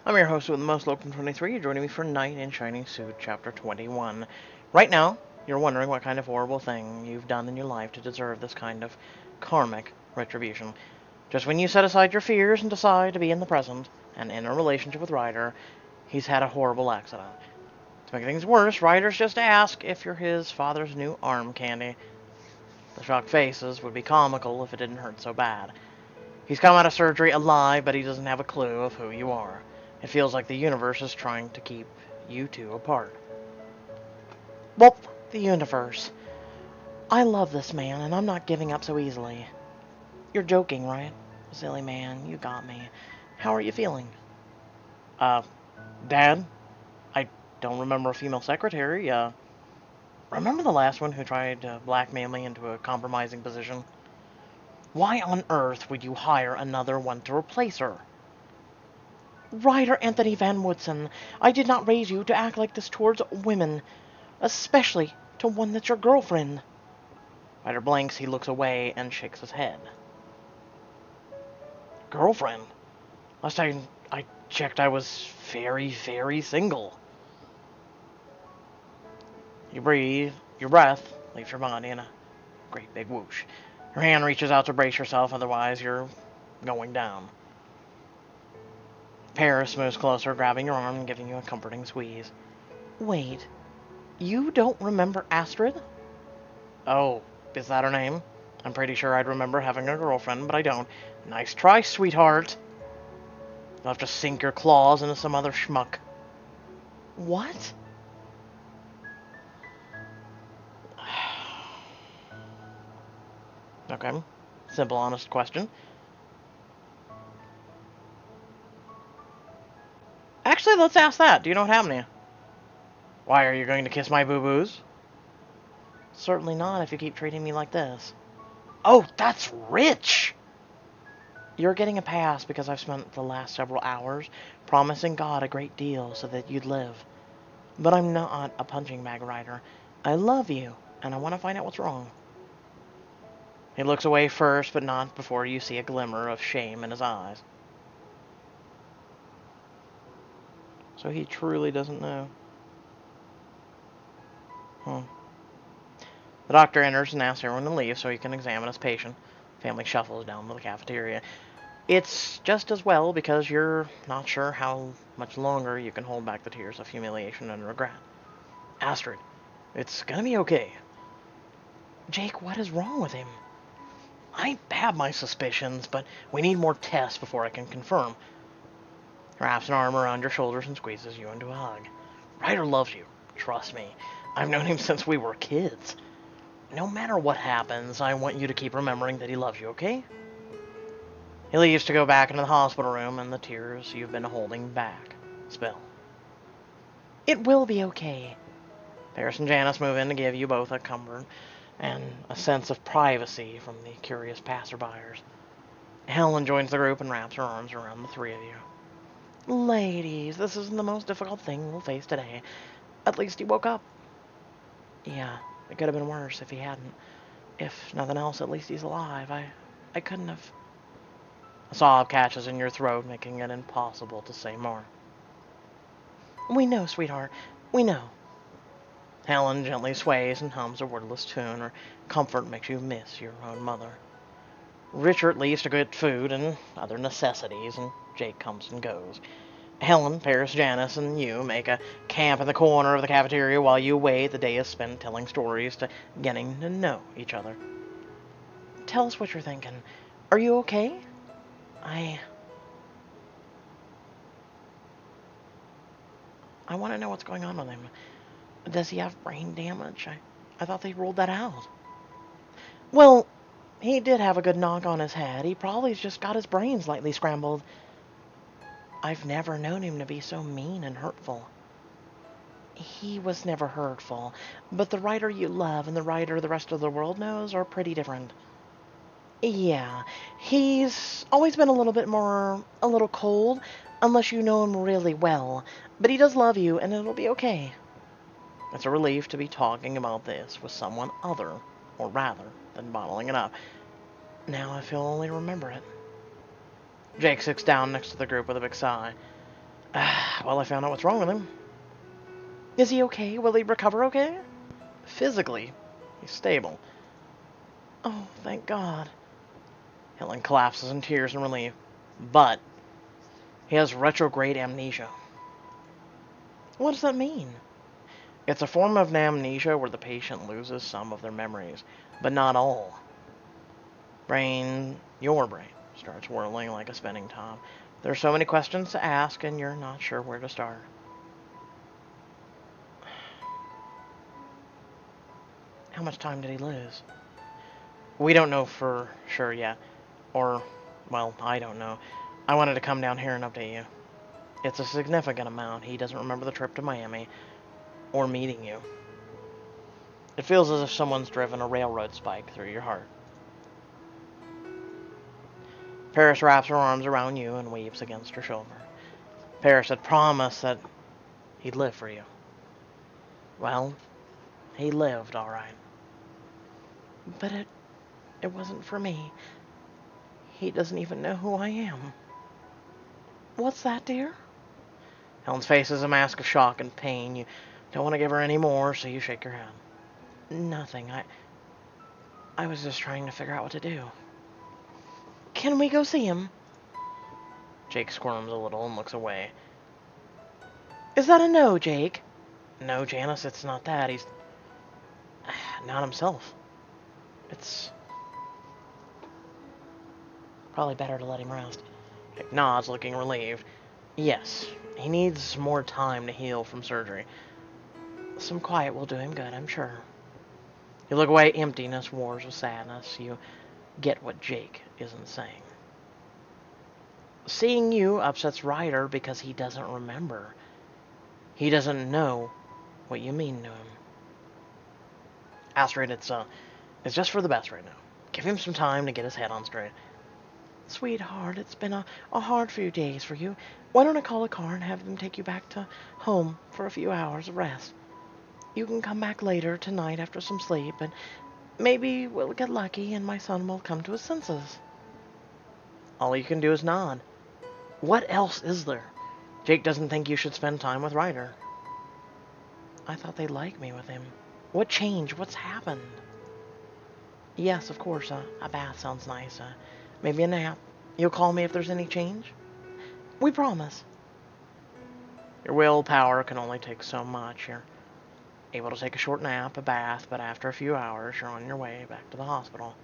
I'm your host with the most local 23. You're joining me for Knight in Shining Suit, Chapter 21. Right now, you're wondering what kind of horrible thing you've done in your life to deserve this kind of karmic retribution. Just when you set aside your fears and decide to be in the present and in a relationship with Ryder, he's had a horrible accident. To make things worse, Ryder's just asked if you're his father's new arm candy. The shocked faces would be comical if it didn't hurt so bad. He's come out of surgery alive, but he doesn't have a clue of who you are. It feels like the universe is trying to keep you two apart. Well, the universe. I love this man, and I'm not giving up so easily. You're joking, right? Silly man, you got me. How are you feeling? Uh, Dad? I don't remember a female secretary. Remember the last one who tried to blackmail me into a compromising position? Why on earth would you hire another one to replace her? Ryder Anthony Van Woodson, I did not raise you to act like this towards women, especially to one that's your girlfriend. Ryder blinks, he looks away and shakes his head. Girlfriend? Last time I checked, I was very, very single. You breathe, your breath leaves your body in a great big whoosh. Your hand reaches out to brace yourself, otherwise you're going down. Paris moves closer, grabbing your arm and giving you a comforting squeeze. Wait, you don't remember Astrid? Oh, is that her name? I'm pretty sure I'd remember having a girlfriend, but I don't. Nice try, sweetheart. You'll have to sink your claws into some other schmuck. What? Okay. Simple, honest question. Actually, let's ask that. Do you know what happened to you? Why, are you going to kiss my boo-boos? Certainly not if you keep treating me like this. Oh, that's rich! You're getting a pass because I've spent the last several hours promising God a great deal so that you'd live. But I'm not a punching bag Ryder. I love you, and I want to find out what's wrong. He looks away first, but not before you see a glimmer of shame in his eyes. So he truly doesn't know. The doctor enters and asks everyone to leave so he can examine his patient. Family shuffles down to the cafeteria. It's just as well because you're not sure how much longer you can hold back the tears of humiliation and regret. Astrid, it's gonna be okay. Jake, what is wrong with him? I have my suspicions, but we need more tests before I can confirm. He wraps an arm around your shoulders and squeezes you into a hug. Ryder loves you. Trust me. I've known him since we were kids. No matter what happens, I want you to keep remembering that he loves you, okay? He leaves to go back into the hospital room, and the tears you've been holding back spill. It will be okay. Paris and Janice move in to give you both a comfort and a sense of privacy from the curious passerbyers. Helen joins the group and wraps her arms around the three of you. Ladies, this isn't the most difficult thing we'll face today. At least he woke up. Yeah, it could have been worse if he hadn't. If nothing else, at least he's alive. I couldn't have... A sob catches in your throat, making it impossible to say more. We know, sweetheart. We know. Helen gently sways and hums a wordless tune. Her comfort makes you miss your own mother. Richard leaves to get food and other necessities, and Jake comes and goes. Helen, Paris, Janice, and you make a camp in the corner of the cafeteria while you wait. The day is spent telling stories to getting to know each other. Tell us what you're thinking. Are you okay? I want to know what's going on with him. Does he have brain damage? I thought they ruled that out. Well, he did have a good knock on his head. He probably just got his brain slightly scrambled. I've never known him to be so mean and hurtful. He was never hurtful, but the Ryder you love and the Ryder the rest of the world knows are pretty different. Yeah, he's always been a little cold, unless you know him really well. But he does love you, and it'll be okay. It's a relief to be talking about this with someone other, or rather, than bottling it up. Now if he'll only remember it. Jake sits down next to the group with a big sigh. Well, I found out what's wrong with him. Is he okay? Will he recover okay? Physically, he's stable. Oh, thank God. Helen collapses in tears in relief. But he has retrograde amnesia. What does that mean? It's a form of amnesia where the patient loses some of their memories, but not all. Your brain, starts whirling like a spinning top. There are so many questions to ask, and you're not sure where to start. How much time did he lose? We don't know for sure yet. Or, well, I don't know. I wanted to come down here and update you. It's a significant amount. He doesn't remember the trip to Miami, or meeting you. It feels as if someone's driven a railroad spike through your heart. Paris wraps her arms around you and weeps against her shoulder. Paris had promised that he'd live for you. Well, he lived, all right. But it wasn't for me. He doesn't even know who I am. What's that, dear? Helen's face is a mask of shock and pain. You don't want to give her any more, so you shake your head. Nothing. I was just trying to figure out what to do. Can we go see him? Jake squirms a little and looks away. Is that a no, Jake? No, Janice, it's not that. He's not himself. It's probably better to let him rest. Jake nods, looking relieved. Yes, he needs more time to heal from surgery. Some quiet will do him good, I'm sure. You look away, emptiness wars with sadness. You get what Jake isn't saying. Seeing you upsets Ryder because he doesn't remember. He doesn't know what you mean to him. Astrid, it's just for the best right now. Give him some time to get his head on straight. Sweetheart, it's been a hard few days for you. Why don't I call a car and have them take you back to home for a few hours of rest? You can come back later tonight after some sleep, and maybe we'll get lucky and my son will come to his senses. All you can do is nod. What else is there? Jake doesn't think you should spend time with Ryder. I thought they'd like me with him. What changed? What's happened? Yes, of course, a bath sounds nice. Maybe a nap. You'll call me if there's any change? We promise. Your willpower can only take so much. You're able to take a short nap, a bath, but after a few hours, you're on your way back to the hospital.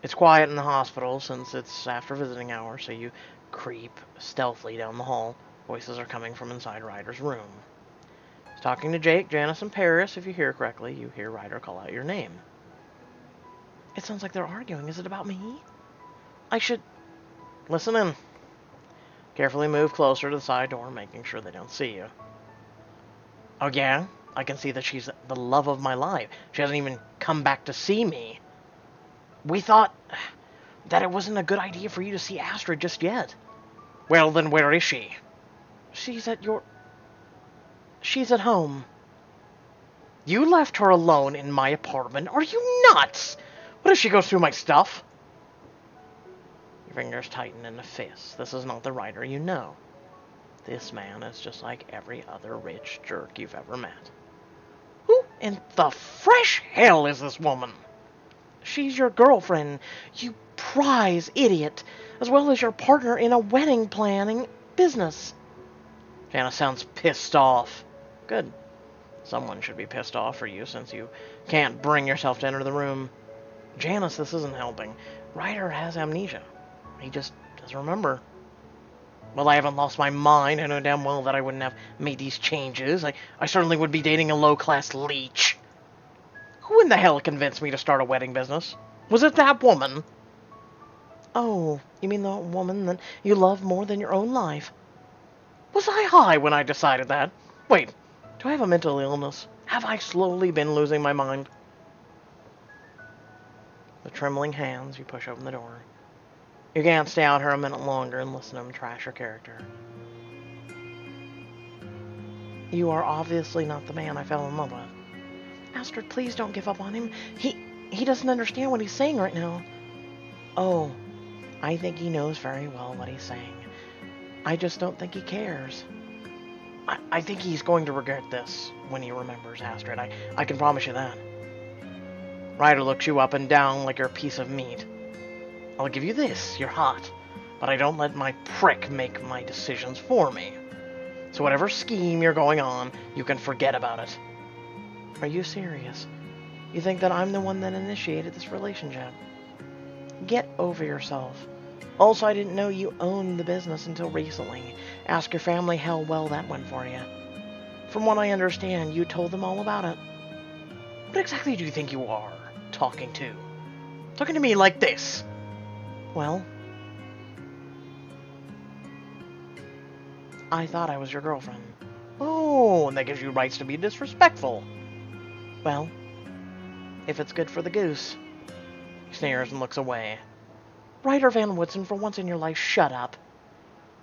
It's quiet in the hospital since it's after visiting hours, so you creep stealthily down the hall. Voices are coming from inside Ryder's room. He's talking to Jake, Janice, and Paris. If you hear correctly, you hear Ryder call out your name. It sounds like they're arguing. Is it about me? I should... Listen in. Carefully move closer to the side door, making sure they don't see you. Oh yeah? I can see that she's the love of my life. She hasn't even come back to see me. We thought that it wasn't a good idea for you to see Astrid just yet. Well, then where is she? She's at home. You left her alone in my apartment? Are you nuts? What if she goes through my stuff? Your fingers tighten in a fist. This is not the Ryder you know. This man is just like every other rich jerk you've ever met. Who in the fresh hell is this woman? She's your girlfriend, you prize idiot, as well as your partner in a wedding planning business. Janice sounds pissed off. Good. Someone should be pissed off for you since you can't bring yourself to enter the room. Janice, this isn't helping. Ryder has amnesia. He just doesn't remember. Well, I haven't lost my mind. I know damn well that I wouldn't have made these changes. I certainly would be dating a low-class leech. Who in the hell convinced me to start a wedding business? Was it that woman? Oh, you mean the woman that you love more than your own life? Was I high when I decided that? Wait, do I have a mental illness? Have I slowly been losing my mind? With trembling hands, you push open the door. You can't stay out here a minute longer and listen to him trash your character. You are obviously not the man I fell in love with. Astrid, please don't give up on him. He doesn't understand what he's saying right now. Oh, I think he knows very well what he's saying. I just don't think he cares. I think he's going to regret this when he remembers, Astrid. I can promise you that. Ryder looks you up and down like you're a piece of meat. I'll give you this, you're hot. But I don't let my prick make my decisions for me. So whatever scheme you're going on, you can forget about it. Are you serious? You think that I'm the one that initiated this relationship? Get over yourself. Also, I didn't know you owned the business until recently. Ask your family how well that went for you. From what I understand, you told them all about it. What exactly do you think you are talking to? Talking to me like this? Well, I thought I was your girlfriend. Oh, and that gives you rights to be disrespectful. Well, if it's good for the goose. He sneers and looks away. Ryder Van Woodson, for once in your life, shut up.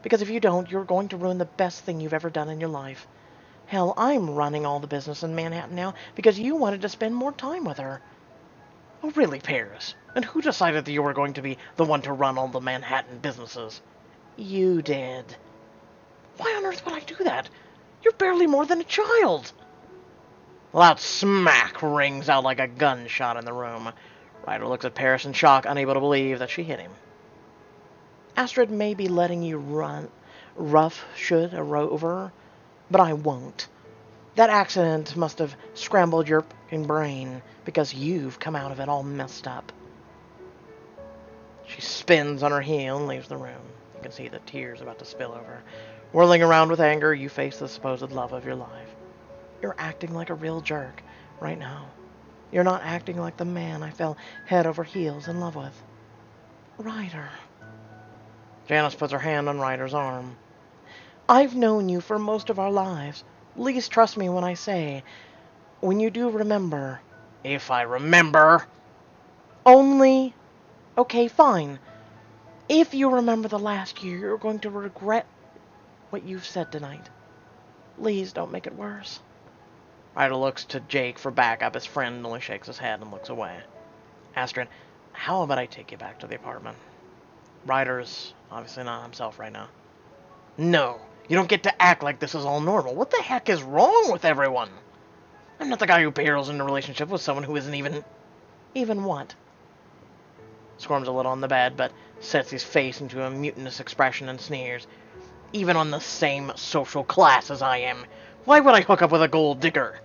Because if you don't, you're going to ruin the best thing you've ever done in your life. Hell, I'm running all the business in Manhattan now because you wanted to spend more time with her. Oh, really, Paris? And who decided that you were going to be the one to run all the Manhattan businesses? You did. Why on earth would I do that? You're barely more than a child. A loud smack rings out like a gunshot in the room. Ryder looks at Paris in shock, unable to believe that she hit him. Astrid may be letting you run roughshod over, but I won't. That accident must have scrambled your fucking brain, because you've come out of it all messed up. She spins on her heel and leaves the room. You can see the tears about to spill over. Whirling around with anger, you face the supposed love of your life. You're acting like a real jerk right now. You're not acting like the man I fell head over heels in love with. Ryder. Janice puts her hand on Ryder's arm. I've known you for most of our lives. Please trust me when I say, when you do remember... If I remember... Only... Okay, fine. If you remember the last year, you're going to regret what you've said tonight. Please don't make it worse. Ryder looks to Jake for backup. His friend only shakes his head and looks away. Astrid, how about I take you back to the apartment? Ryder's obviously not himself right now. No, you don't get to act like this is all normal. What the heck is wrong with everyone? I'm not the guy who barrels into a relationship with someone who isn't even... Even what? Squirms a little on the bed, but sets his face into a mutinous expression and sneers. Even on the same social class as I am. Why would I hook up with a gold digger?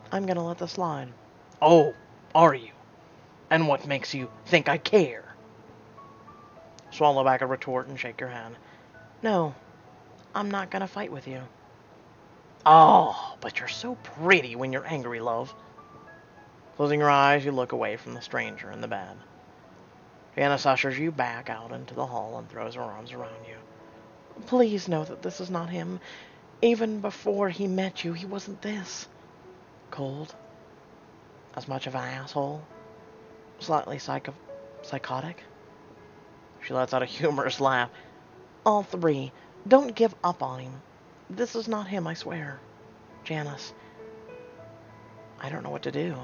I'm gonna let this slide. Oh, are you? And what makes you think I care? Swallow back a retort and shake your head. No, I'm not gonna fight with you. Oh, but you're so pretty when you're angry, love. Closing your eyes, you look away from the stranger in the bed. Janice ushers you back out into the hall and throws her arms around you. Please know that this is not him. Even before he met you, he wasn't this. Cold. As much of an asshole. Slightly psychotic. She lets out a humorous laugh. All three. Don't give up on him. This is not him, I swear. Janice. I don't know what to do.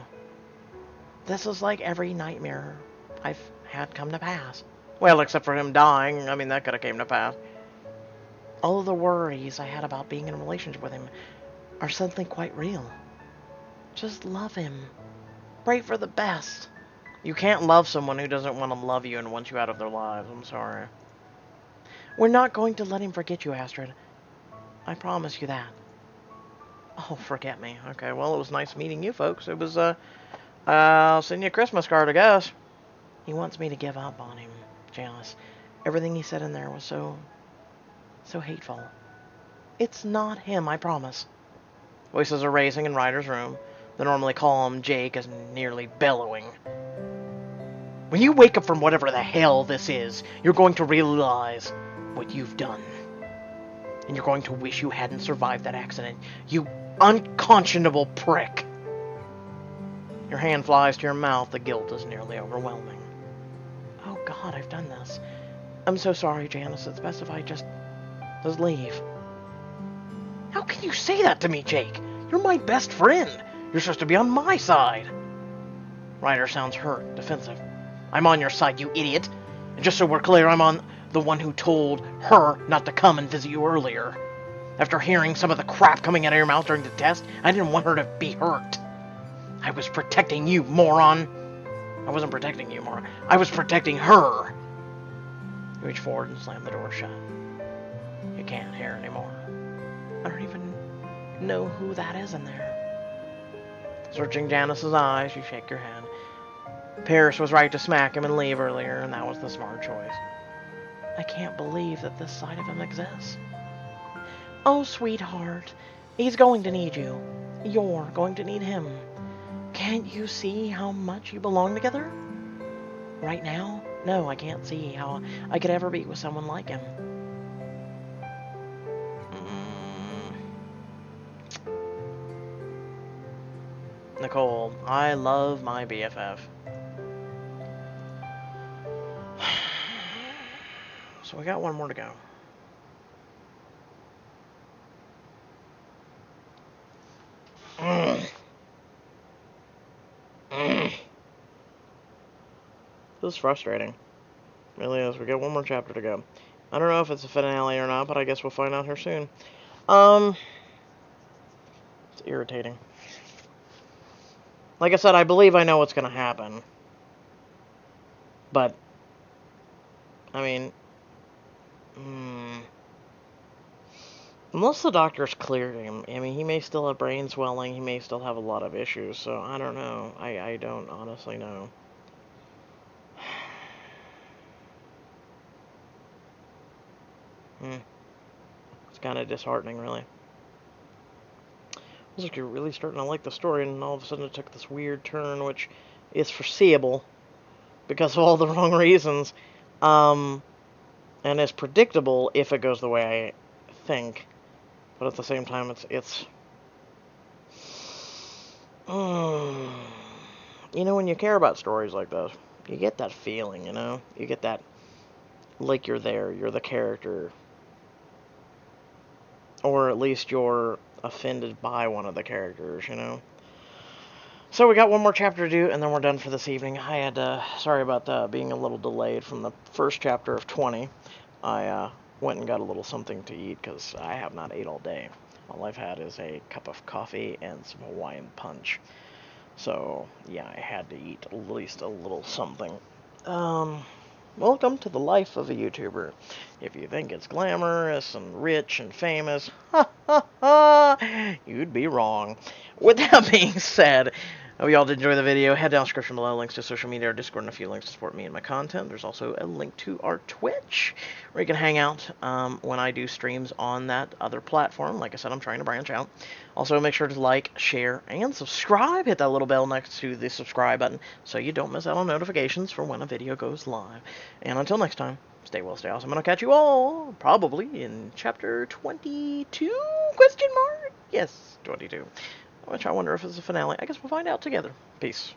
This is like every nightmare I've had come to pass. Well, except for him dying. I mean, that could have came to pass. All of the worries I had about being in a relationship with him are suddenly quite real. Just love him. Pray for the best. You can't love someone who doesn't want to love you and wants you out of their lives. I'm sorry. We're not going to let him forget you, Astrid. I promise you that. Oh, forget me. Okay, well, it was nice meeting you folks. It was, I'll send you a Christmas card, I guess. He wants me to give up on him, Janice. Everything he said in there was so hateful. It's not him, I promise. Voices are raising in Ryder's room. The normally calm Jake is nearly bellowing. When you wake up from whatever the hell this is, you're going to realize what you've done. And you're going to wish you hadn't survived that accident. You unconscionable prick. Your hand flies to your mouth. The guilt is nearly overwhelming. Oh God, I've done this. I'm so sorry, Janice. It's best if I just leave. How can you say that to me, Jake? You're my best friend. You're supposed to be on my side. Ryder sounds hurt, defensive. I'm on your side, you idiot. And just so we're clear, I'm on the one who told her not to come and visit you earlier. After hearing some of the crap coming out of your mouth during the test, I didn't want her to be hurt. I was protecting you, moron. I wasn't protecting you, moron. I was protecting her. You reach forward and slam the door shut. You can't hear anymore. I don't even know who that is in there. Searching Janice's eyes, you shake your head. Paris was right to smack him and leave earlier, and that was the smart choice. I can't believe that this side of him exists. Oh, sweetheart, he's going to need you. You're going to need him. Can't you see how much you belong together? Right now, no, I can't see how I could ever be with someone like him. Nicole, I love my BFF. So we got one more to go. This is frustrating. It really is. We got one more chapter to go. I don't know if it's a finale or not, but I guess we'll find out here soon. It's irritating. Like I said, I believe I know what's going to happen. But, I mean, unless the doctor's cleared him, I mean, he may still have brain swelling, he may still have a lot of issues, so I don't know. I don't honestly know. It's kind of disheartening, really. I was like, you're really starting to like the story, and all of a sudden it took this weird turn, which is foreseeable because of all the wrong reasons, and is predictable if it goes the way I think. But at the same time, it's you know, when you care about stories like this, you get that feeling, you know? You get that, like you're there, you're the character. Or at least you're offended by one of the characters, you know? So we got one more chapter to do, and then we're done for this evening. I had, sorry about being a little delayed from the first chapter of 20. I went and got a little something to eat, because I have not ate all day. All I've had is a cup of coffee and some Hawaiian punch. So, yeah, I had to eat at least a little something. Welcome to the life of a YouTuber. If you think it's glamorous and rich and famous, you'd be wrong. With that being said, I hope you all did enjoy the video. Head down the description below, links to social media, our Discord, and a few links to support me and my content. There's also a link to our Twitch, where you can hang out when I do streams on that other platform. Like I said, I'm trying to branch out. Also, make sure to like, share, and subscribe. Hit that little bell next to the subscribe button so you don't miss out on notifications for when a video goes live. And until next time, stay well, stay awesome. I'm going to catch you all probably in chapter 22? Question mark? Yes, 22. Which I wonder if it's a finale. I guess we'll find out together. Peace.